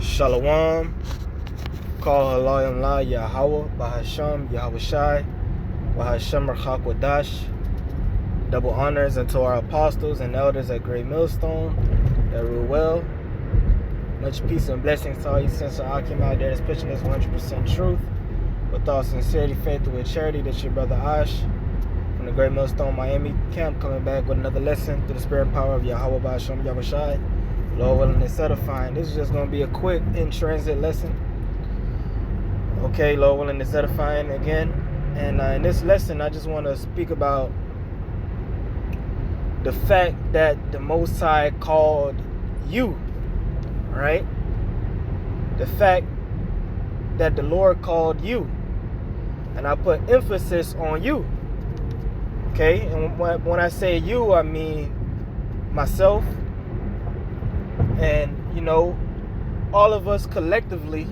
Shalom. Call Halayim La Yahweh Bahasham Yahweh Shai Bahasham Rachakwadash. Double honors unto our apostles and elders at Great Millstone that rule well. Much peace and blessings to all you sincere Akim out there that's pitching this 100% truth with all sincerity, faith, and with charity. That's your brother Ash from the Great Millstone Miami camp, coming back with another lesson through the spirit and power of Yahweh Bahasham Yahweh Shai. Lord willing and edifying. This is just going to be a quick in-transit lesson. Okay, Lord willing and edifying again. And in this lesson, I just want to speak about the fact that the Most High called you, right? The fact that the Lord called you. And I put emphasis on you. Okay, and when I say you, I mean myself. And, all of us collectively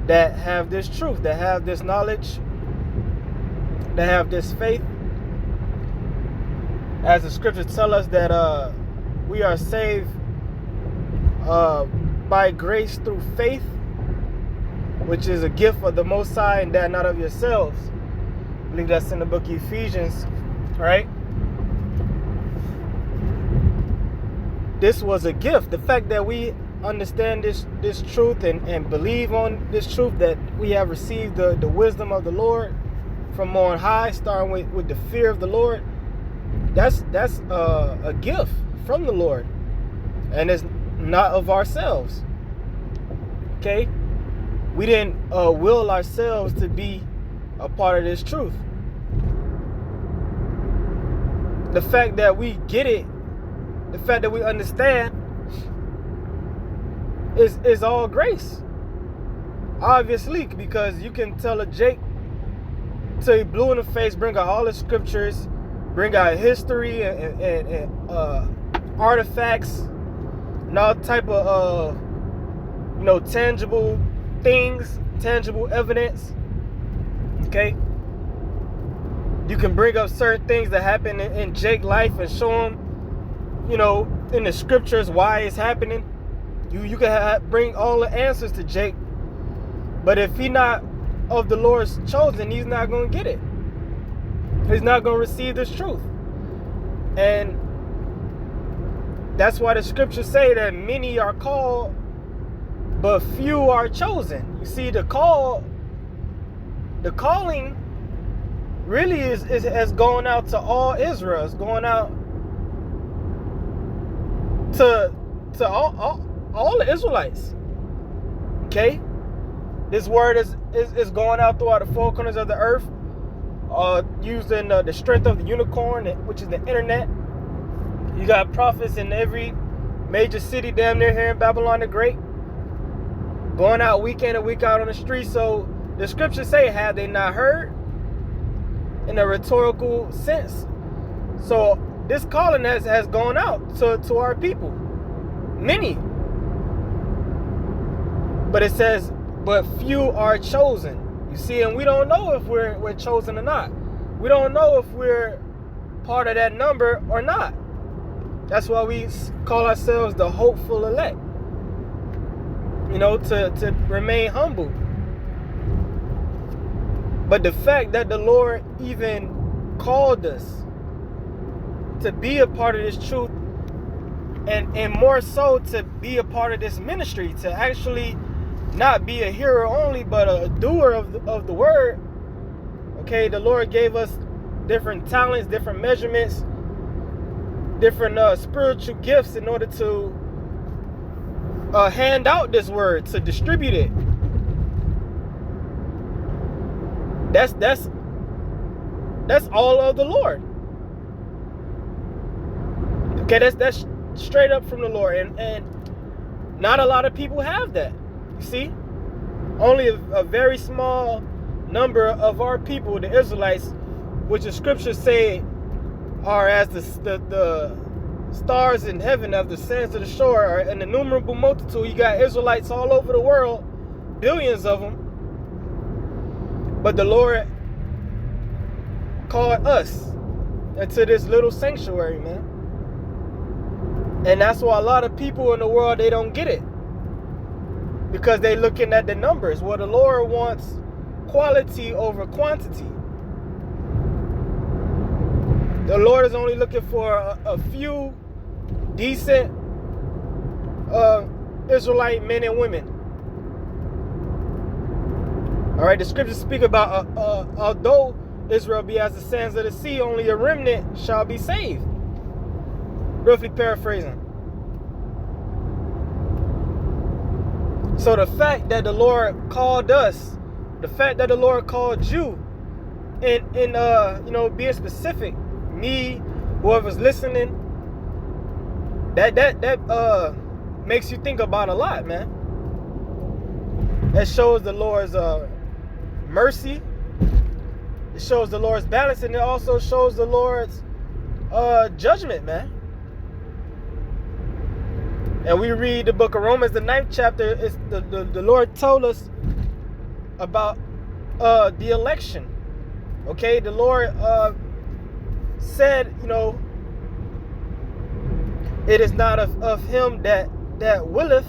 that have this truth, that have this knowledge, that have this faith. As the scriptures tell us that we are saved by grace through faith, which is a gift of the Most High, and that not of yourselves. I believe that's in the book of Ephesians, right? This was a gift. The fact that we understand this truth and believe on this truth, that we have received the wisdom of the Lord from on high, starting with the fear of the Lord, that's a gift from the Lord, and it's not of ourselves. Okay, we didn't will ourselves to be a part of this truth. The fact that we get it, the fact that we understand, is all grace. Obviously, because you can tell a Jake till he blue in the face, bring out all the scriptures, bring out history and artifacts and all type of tangible things, tangible evidence. Okay, you can bring up certain things that happen in Jake's life and show him, in the scriptures why it's happening. You can bring all the answers to Jake, but if he not of the Lord's chosen, he's not going to get it. He's not going to receive this truth. And that's why the scriptures say that many are called, but few are chosen. You see, the calling really is going out to all Israel. It's going out to all the Israelites. Okay? This word is going out throughout the four corners of the earth, using the strength of the unicorn, which is the internet. You got prophets in every major city damn near here in Babylon the Great, going out week in and week out on the street. So the scriptures say, have they not heard? In a rhetorical sense. So this calling has gone out to our people. Many. But it says, but few are chosen. You see, and we don't know if we're chosen or not. We don't know if we're part of that number or not. That's why we call ourselves the hopeful elect. To remain humble. But the fact that the Lord even called us to be a part of this truth, and more so to be a part of this ministry, to actually not be a hearer only, but a doer of the word. Okay, the Lord gave us different talents, different measurements, different spiritual gifts in order to hand out this word, to distribute it. That's all of the Lord. Okay, that's straight up from the Lord, and not a lot of people have that. You see, only a very small number of our people, the Israelites, which the scriptures say are as the stars in heaven, as the sands of the shore, are an innumerable multitude. You got Israelites all over the world, billions of them. But the Lord called us into this little sanctuary, man. And that's why a lot of people in the world, they don't get it. because they looking at the numbers. Well, the Lord wants quality over quantity. The Lord is only looking for a few decent Israelite men and women. All right, the scriptures speak about although Israel be as the sands of the sea, only a remnant shall be saved. Roughly paraphrasing. So the fact that the Lord called us, the fact that the Lord called you, in being specific, me, whoever's listening, that makes you think about a lot, man. That shows the Lord's mercy. It shows the Lord's balance, and it also shows the Lord's judgment, man. And we read the book of Romans, the 9th chapter. It's the Lord told us about the election. Okay, the Lord said, it is not of him that willeth,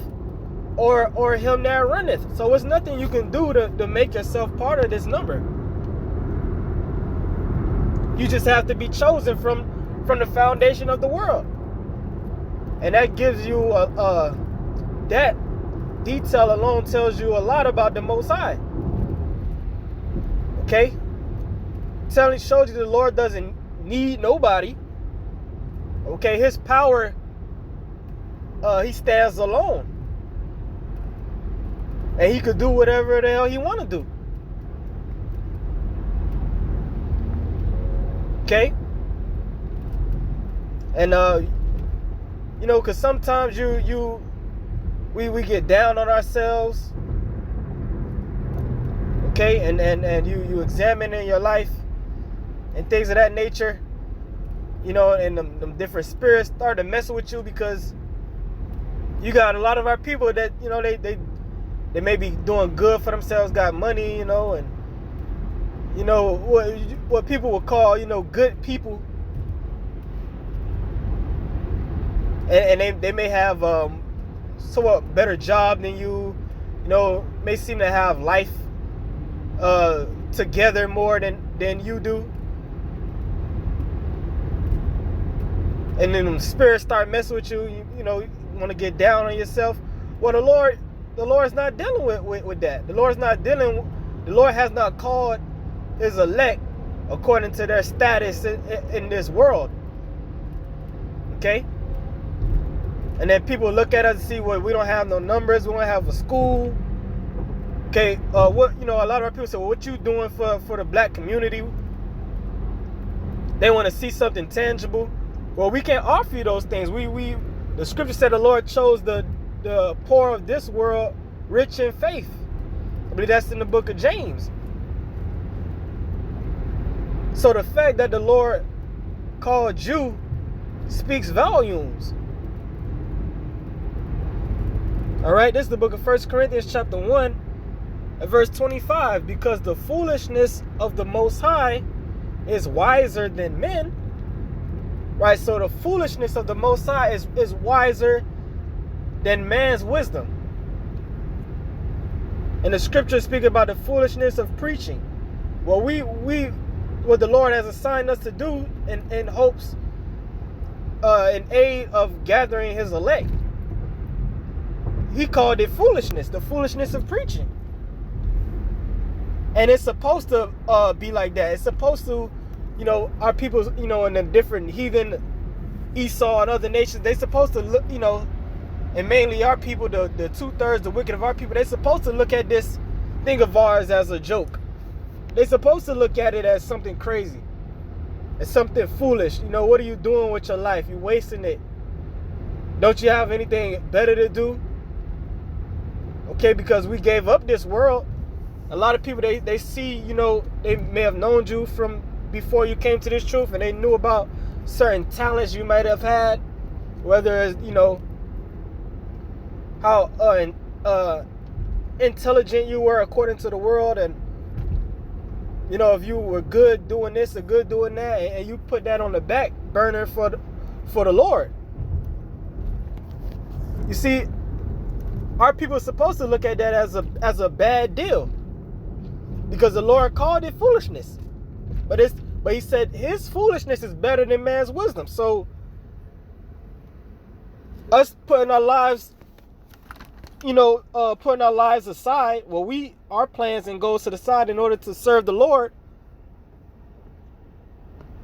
or him that runneth. So it's nothing you can do to make yourself part of this number. You just have to be chosen from the foundation of the world. And that gives you that detail alone tells you a lot about the Most High. Okay? Shows you the Lord doesn't need nobody. Okay, his power, he stands alone. And he could do whatever the hell he want to do. Okay? And because sometimes we get down on ourselves. Okay, and you examine in your life and things of that nature, and them different spirits start to mess with you, because you got a lot of our people that they may be doing good for themselves, got money, and what people would call good people. And they may have somewhat better job than you, may seem to have life together more than you do. And then the spirits start messing with you, you want to get down on yourself. Well, the Lord's not dealing with that. The Lord has not called his elect according to their status in this world. Okay? And then people look at us and see, well, we don't have no numbers, we don't have a school. Okay, a lot of our people say, well, what you doing for the black community? They want to see something tangible. Well, we can't offer you those things. The scripture said the Lord chose the poor of this world rich in faith. I believe that's in the book of James. So the fact that the Lord called you speaks volumes. All right, this is the book of 1 Corinthians chapter 1 and verse 25. Because the foolishness of the Most High is wiser than men. Right, so the foolishness of the Most High is wiser than man's wisdom. And the scriptures speak about the foolishness of preaching. Well, what the Lord has assigned us to do in hopes, in aid of gathering his elect. He called it foolishness, the foolishness of preaching. And it's supposed to be like that. It's supposed to, our people, in the different heathen, Esau and other nations, they're supposed to look, and mainly our people, the 2/3, the wicked of our people, they're supposed to look at this thing of ours as a joke. They're supposed to look at it as something crazy, as something foolish. What are you doing with your life? You're wasting it. Don't you have anything better to do? Okay, because we gave up this world. A lot of people, they see, they may have known you from before you came to this truth, and they knew about certain talents you might have had, whether it's, how intelligent you were according to the world, and if you were good doing this or good doing that, and you put that on the back burner for the Lord. You see, our people are supposed to look at that as a bad deal, because the Lord called it foolishness. But he said his foolishness is better than man's wisdom. So us putting our lives, putting our lives aside, our plans and goals to the side in order to serve the Lord,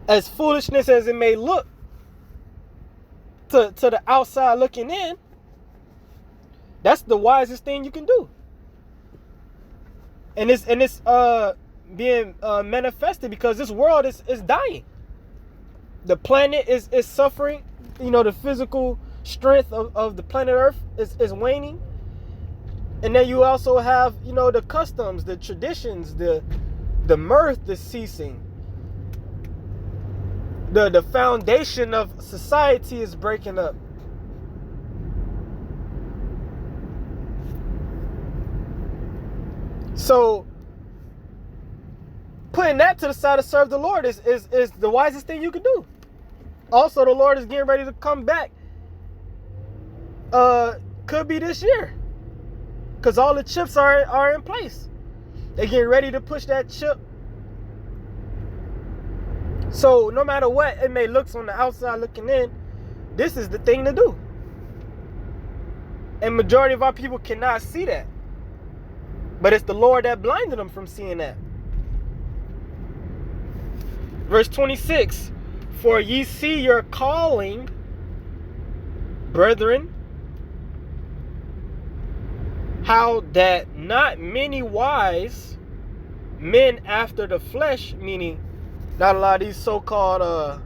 as foolishness as it may look to the outside looking in, that's the wisest thing you can do. And it's being manifested because this world is dying. The planet is suffering. The physical strength of the planet Earth is waning. And then you also have, the customs, the traditions, the mirth is ceasing. The foundation of society is breaking up. So putting that to the side to serve the Lord is the wisest thing you can do. Also, the Lord is getting ready to come back. Could be this year, because all the chips are in place. They're getting ready to push that chip. So no matter what it may look on the outside looking in, this is the thing to do. And majority of our people cannot see that. But it's the Lord that blinded them from seeing that. Verse 26, for ye see your calling, brethren, how that not many wise men after the flesh, meaning not a lot of these so-called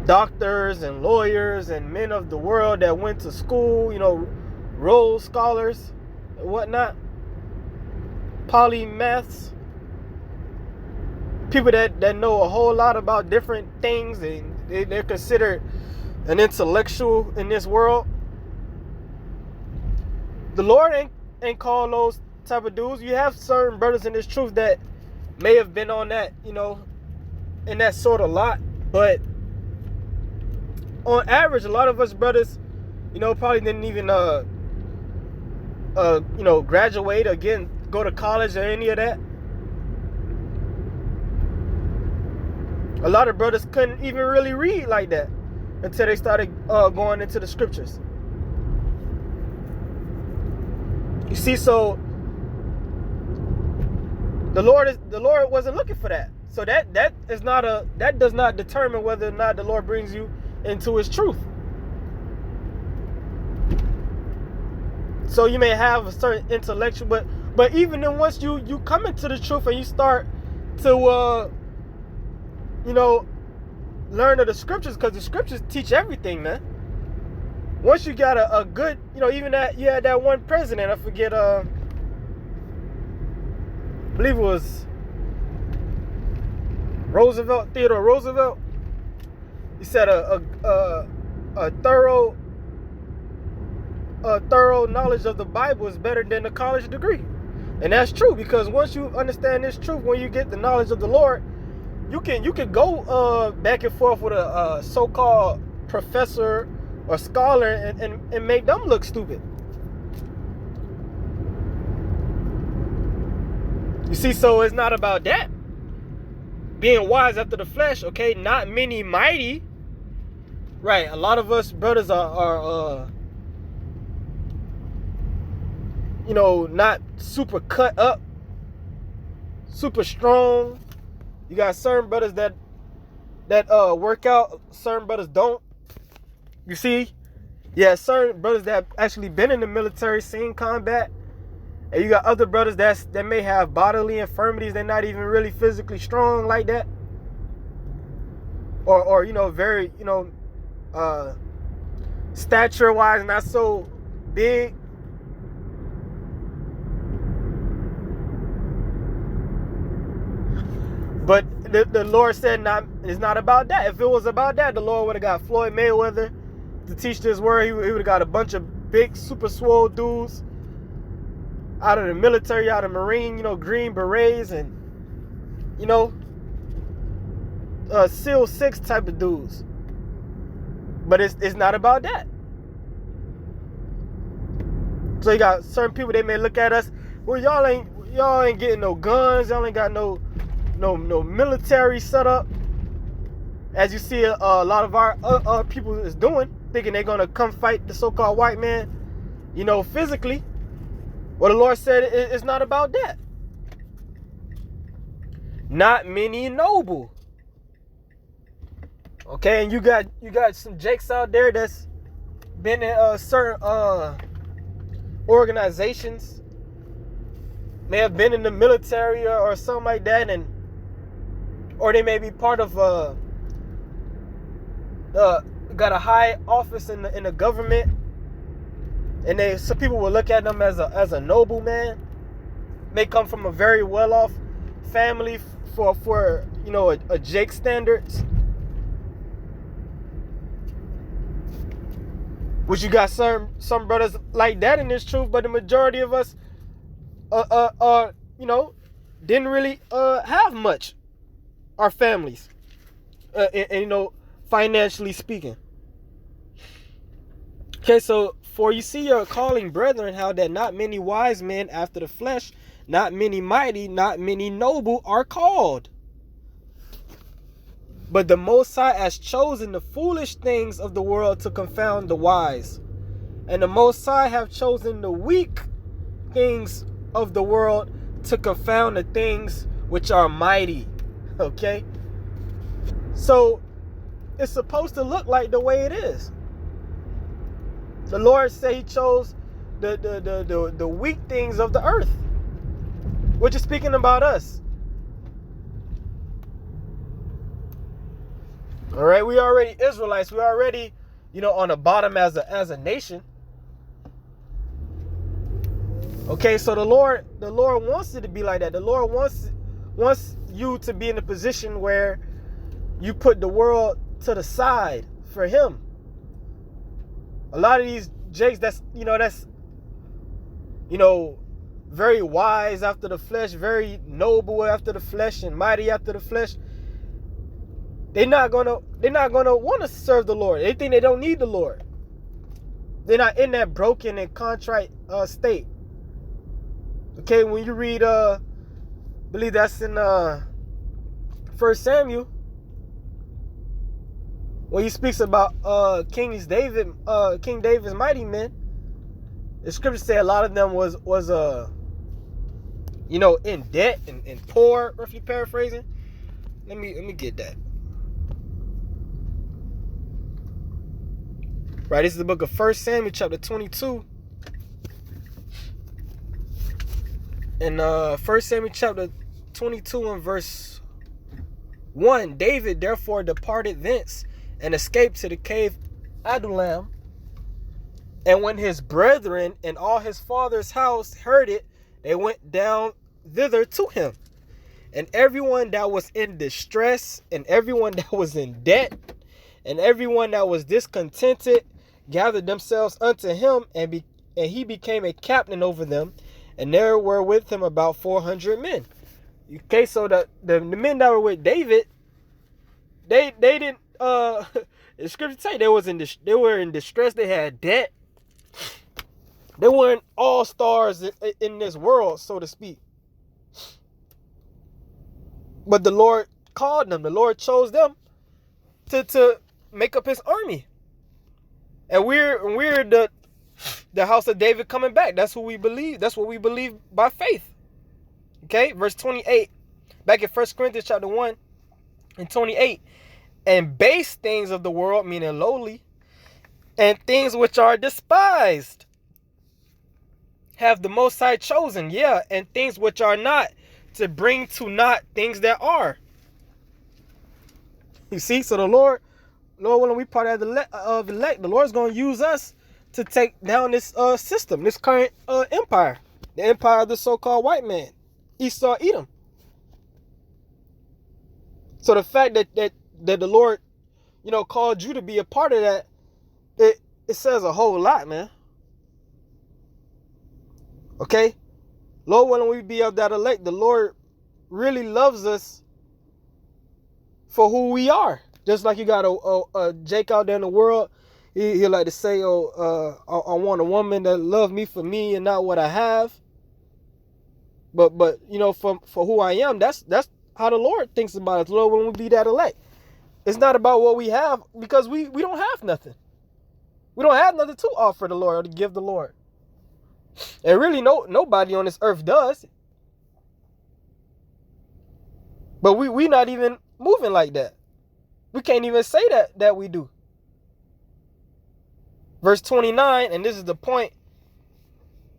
doctors and lawyers and men of the world that went to school, Rhodes scholars and whatnot, polymaths, people that know a whole lot about different things, and they're considered an intellectual in this world. The Lord ain't call those type of dudes. You have certain brothers in this truth that may have been on that, in that sort of lot. But on average, a lot of us brothers, probably didn't even, graduate or go to college or any of that. A lot of brothers couldn't even really read like that until they started going into the scriptures. You see, so the Lord wasn't looking for that. So that does not determine whether or not the Lord brings you into his truth. So you may have a certain intellectual, but even then, once you come into the truth and you start to learn of the scriptures, because the scriptures teach everything, man. Once you got a good, even that you had that one president, I forget, I believe it was Theodore Roosevelt. He said a thorough knowledge of the Bible is better than a college degree. And that's true, because once you understand this truth, when you get the knowledge of the Lord, you can go back and forth with a so-called professor or scholar and make them look stupid. You see, so it's not about that. Being wise after the flesh, okay? Not many mighty. Right, a lot of us brothers are not super cut up, super strong. You got certain brothers that work out, certain brothers don't. You see? Yeah, certain brothers that actually been in the military, seen combat. And you got other brothers that may have bodily infirmities. They're not even really physically strong like that. Or very, stature-wise not so big. But the Lord said it's not about that. If it was about that, the Lord would have got Floyd Mayweather to teach this word. He would have got a bunch of big, super swole dudes out of the military, out of Marine, Green Berets and, SEAL 6 type of dudes. But it's not about that. So you got certain people, they may look at us, well, y'all ain't getting no guns, y'all ain't got no military set up, as you see a lot of our people is doing, thinking they're gonna come fight the so-called white man, physically. Well, the Lord said it's not about that. Not many noble. Okay, and you got some jakes out there that's been in certain organizations, may have been in the military or something like that, or they may be part of got a high office in the government, and some people will look at them as a noble man. May come from a very well off family for a Jake standards. Which you got some brothers like that in this truth, but the majority of us didn't really have much, our families, and financially speaking. Okay, so for you see your calling, brethren, how that not many wise men after the flesh, not many mighty, not many noble are called. But the Most High has chosen the foolish things of the world to confound the wise. And the Most High have chosen the weak things of the world to confound the things which are mighty. Okay? So it's supposed to look like the way it is. The Lord said he chose the weak things of the earth, which is speaking about us. All right, we already Israelites. We already, on the bottom as a nation. Okay, so the Lord wants it to be like that. The Lord wants you to be in a position where you put the world to the side for him. A lot of these jakes that's very wise after the flesh, very noble after the flesh, and mighty after the flesh. They're not gonna want to serve the Lord. They think they don't need the Lord. They're not in that broken and contrite state. Okay, when you read believe that's in 1 Samuel, when he speaks about King David's mighty men, the scriptures say a lot of them was in debt and poor, roughly paraphrasing. Let me get that. Right, this is the book of 1 Samuel chapter 22. In 1 Samuel chapter 22 and verse 1, David therefore departed thence and escaped to the cave Adullam. And when his brethren and all his father's house heard it, they went down thither to him. And everyone that was in distress, and everyone that was in debt, and everyone that was discontented, gathered themselves unto him, and he became a captain over them. And there were with him about 400 men. Okay, so the men that were with David, they didn't. The scripture say they were in distress. They had debt. They weren't all stars in this world, so to speak. But the Lord called them. The Lord chose them to make up his army. And we're the house of David coming back. That's who we believe. That's what we believe by faith. Okay, verse 28. Back in 1 Corinthians chapter 1 and 28. And base things of the world, meaning lowly, and things which are despised, have the Most High chosen, and things which are not, to bring to naught things that are. You see, so the Lord, when we part of the elect, the Lord's going to use us to take down this system, this current empire, the empire of the so-called white man, Esau, Edom. So the fact that the Lord, called you to be a part of that, it says a whole lot, man. Okay? Lord, when we be of that elect, the Lord really loves us for who we are. Just like you got a Jake out there in the world, he like to say, oh, I want a woman that love me for me and not what I have. But you know, for who I am, that's how the Lord thinks about us. Lord, when we be that elect, it's not about what we have, because we don't have nothing. We don't have nothing to offer the Lord or to give the Lord. And really, nobody on this earth does. But we not even moving like that. We can't even say that we do. Verse 29, and this is the point,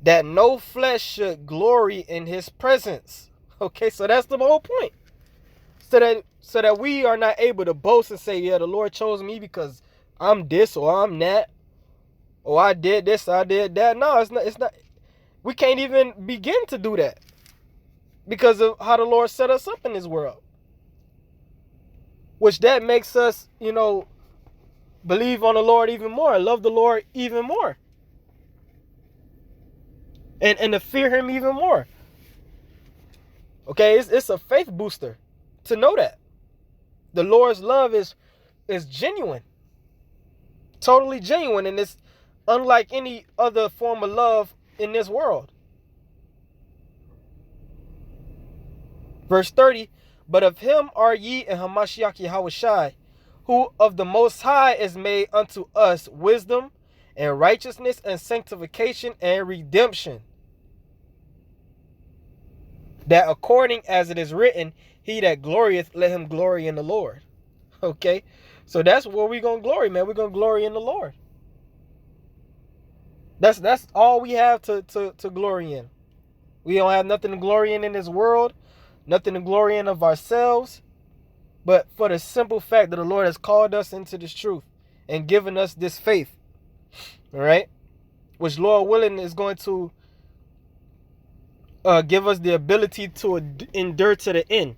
that no flesh should glory in his presence. Okay, so that's the whole point. So that we are not able to boast and say, yeah, the Lord chose me because I'm this or I'm that, or I did this, I did that. No, it's not. We can't even begin to do that because of how the Lord set us up in this world. Which that makes us, you know, believe on the Lord even more, love the Lord even more, and to fear him even more. Okay, it's a faith booster to know that the Lord's love is genuine, totally genuine, and it's unlike any other form of love in this world. Verse 30, but of him are ye in Hamashiach Yahushai, who of the Most High is made unto us wisdom and righteousness and sanctification and redemption, that according as it is written, he that glorieth, let him glory in the Lord. Okay, so that's where we're going to glory, man. We're going to glory in the Lord. That's all we have to glory in. We don't have nothing to glory in this world, nothing to glory in of ourselves, but for the simple fact that the Lord has called us into this truth and given us this faith, all right, which Lord willing is going to give us the ability to endure to the end.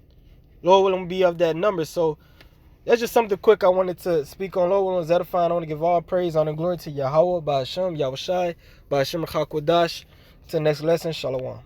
Lord willing be of that number. So that's just something quick I wanted to speak on. Lord willing is edifying. I want to give all praise, honor, and glory to Yahweh, by Hashem, Yahushai, by Hashem Chakodash. To the next lesson, Shalom.